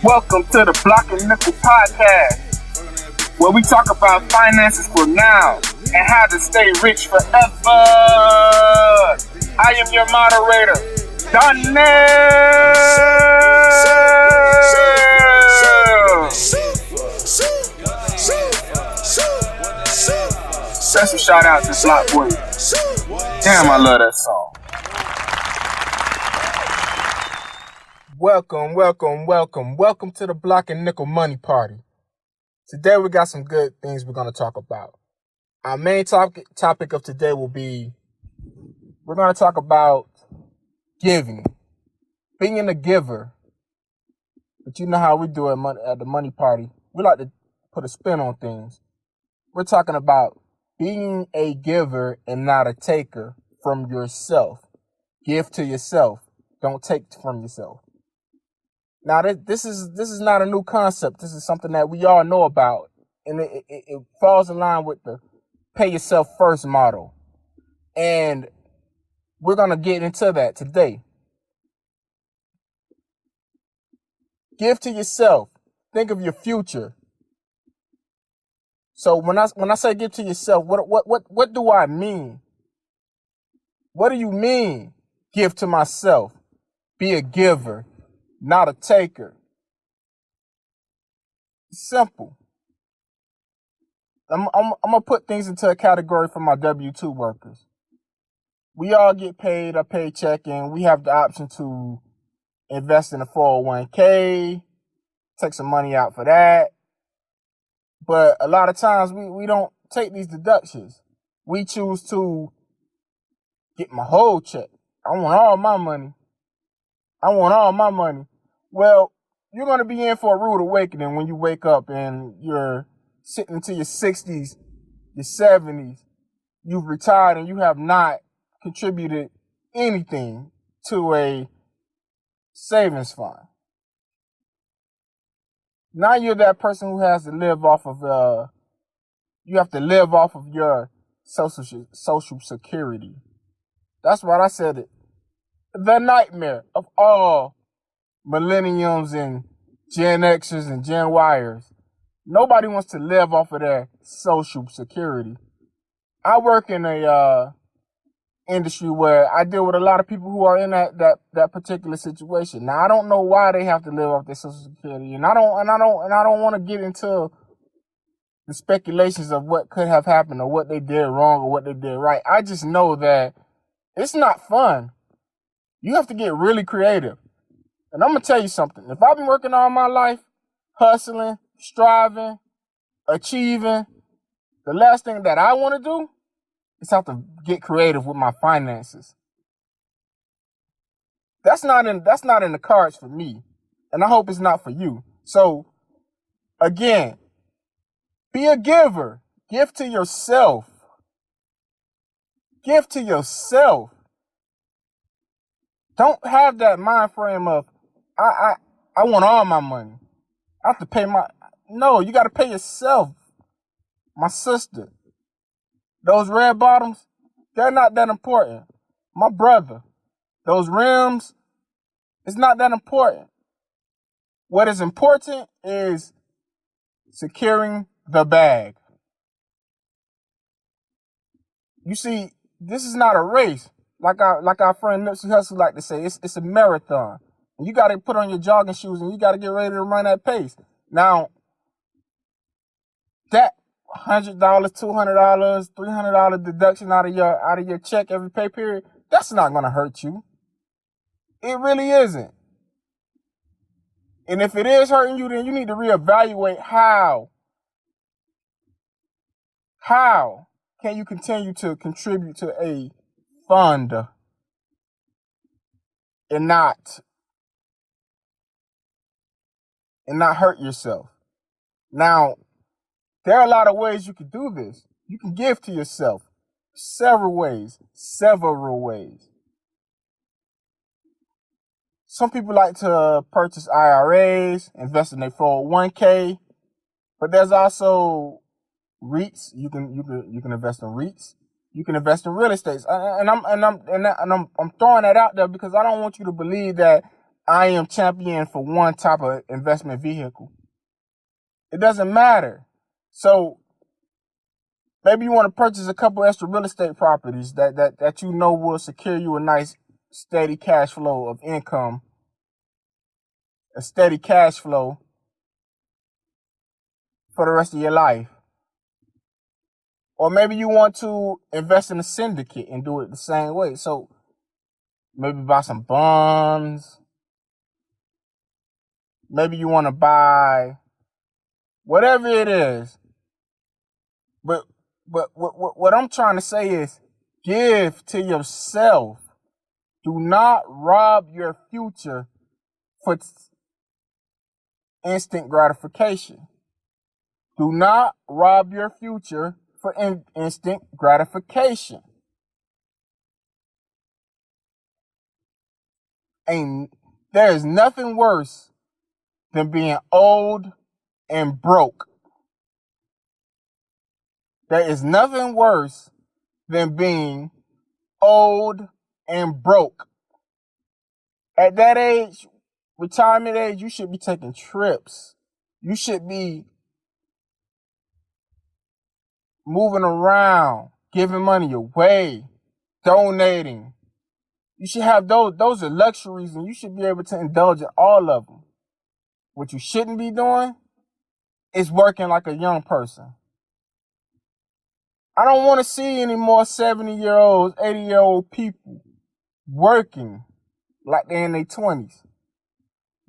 Welcome to the Block and Nickel Podcast, where we talk about finances for now and how to stay rich forever. I am your moderator, Donnell. Special shout out to Block Boy. Damn, I love that song. Welcome to the Block and Nickel Money Party. Today we got some good things we're going to talk about. Our main topic of today will be, we're going to talk about giving, being a giver. But you know how we do it at the Money Party. We like to put a spin on things. We're talking about being a giver and not a taker from yourself. Give to yourself. Don't take from yourself. Now, this is not a new concept. This is something that we all know about, and it falls in line with the pay yourself first model. And we're going to get into that today. Give to yourself. Think of your future. So when I say give to yourself, what do I mean? What do you mean? Give to myself. Be a giver, not a taker. Simple. I'm gonna put things into a category for my W-2 workers. We all get paid a paycheck, and we have the option to invest in a 401k, take some money out for that. But a lot of times we don't take these deductions. We choose to get my whole check. I want all my money. Well, you're going to be in for a rude awakening when you wake up and you're sitting into your 60s, your 70s. You've retired and you have not contributed anything to a savings fund. Now you're that person who has to live off of, you have to live off of your social security. That's what I said it. The nightmare of all millenniums and Gen Xers and Gen Yers. Nobody wants to live off of their social security. I work in a industry where I deal with a lot of people who are in that particular situation. Now I don't know why they have to live off their social security, and I don't want to get into the speculations of what could have happened or what they did wrong or what they did right. I just know that it's not fun. You have to get really creative. And I'm going to tell you something. If I've been working all my life, hustling, striving, achieving, the last thing that I want to do is have to get creative with my finances. That's not in the cards for me. And I hope it's not for you. So, again, be a giver. Give to yourself. Give to yourself. Don't have that mind frame of, I want all my money. I have to pay no, you got to pay yourself. My sister. Those red bottoms, they're not that important. My brother. Those rims, it's not that important. What is important is securing the bag. You see, this is not a race. Like our friend Nipsey Hussle like to say, it's a marathon. And you got to put on your jogging shoes and you got to get ready to run that pace. Now, that $100, $200, $300 deduction out of your check every pay period, that's not going to hurt you. It really isn't. And if it is hurting you, then you need to reevaluate how can you continue to contribute to a fund and not hurt yourself. Now, there are a lot of ways you can do this. You can give to yourself several ways. Some people like to purchase IRAs, invest in their 401k, but there's also REITs. You can invest in REITs. You can invest in real estate. And I'm throwing that out there because I don't want you to believe that I am champion for one type of investment vehicle. It doesn't matter. So maybe you want to purchase a couple extra real estate properties that you know will secure you a nice steady cash flow of income, a steady cash flow for the rest of your life. Or maybe you want to invest in a syndicate and do it the same way. So maybe buy some bonds. Maybe you want to buy whatever it is. But what I'm trying to say is give to yourself. Do not rob your future for instant gratification. Do not rob your future for instant gratification. And there is nothing worse than being old and broke. There is nothing worse than being old and broke. At that age, retirement age, you should be taking trips. You should be moving around, giving money away, donating. You should have those are luxuries, and you should be able to indulge in all of them. What you shouldn't be doing is working like a young person. I don't want to see any more 70-year-olds, 80-year-old people working like they're in their 20s,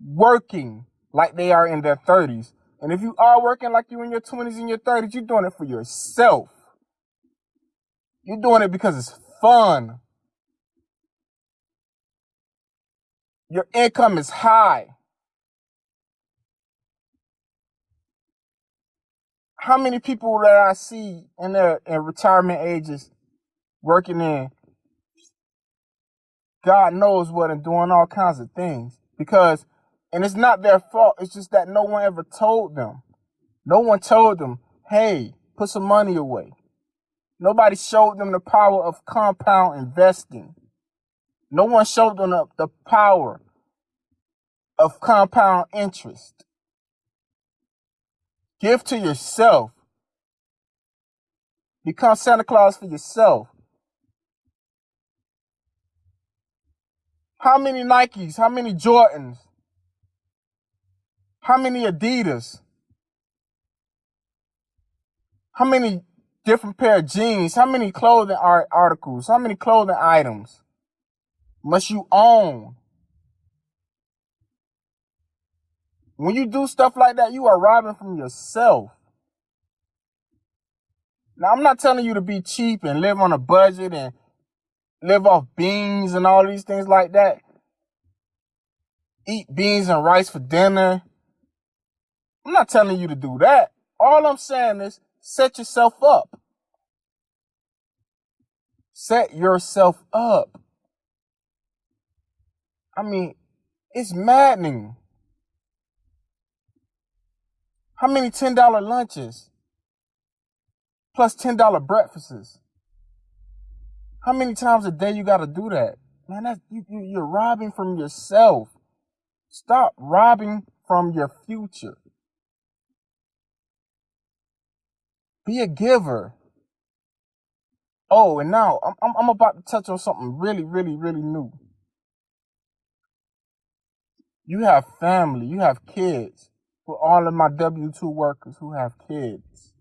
working like they are in their 30s. And if you are working like you're in your 20s and your 30s, you're doing it for yourself. You're doing it because it's fun. Your income is high. How many people that I see in their retirement ages working in God knows what and doing all kinds of things? Because, and it's not their fault, it's just that no one ever told them. No one told them, hey, put some money away. Nobody showed them the power of compound investing. No one showed them the power of compound interest. Give to yourself. Become Santa Claus for yourself. How many Nikes? How many Jordans? How many Adidas? How many different pair of jeans? How many clothing articles? How many clothing items must you own? When you do stuff like that, you are robbing from yourself. Now, I'm not telling you to be cheap and live on a budget and live off beans and all these things like that. Eat beans and rice for dinner. I'm not telling you to do that. All I'm saying is set yourself up. Set yourself up. I mean, it's maddening. How many $10 lunches plus $10 breakfasts? How many times a day you got to do that? Man, you're robbing from yourself. Stop robbing from your future. Be a giver. Oh, and now I'm about to touch on something really, really, really new. You have family, you have kids. For all of my W-2 workers who have kids,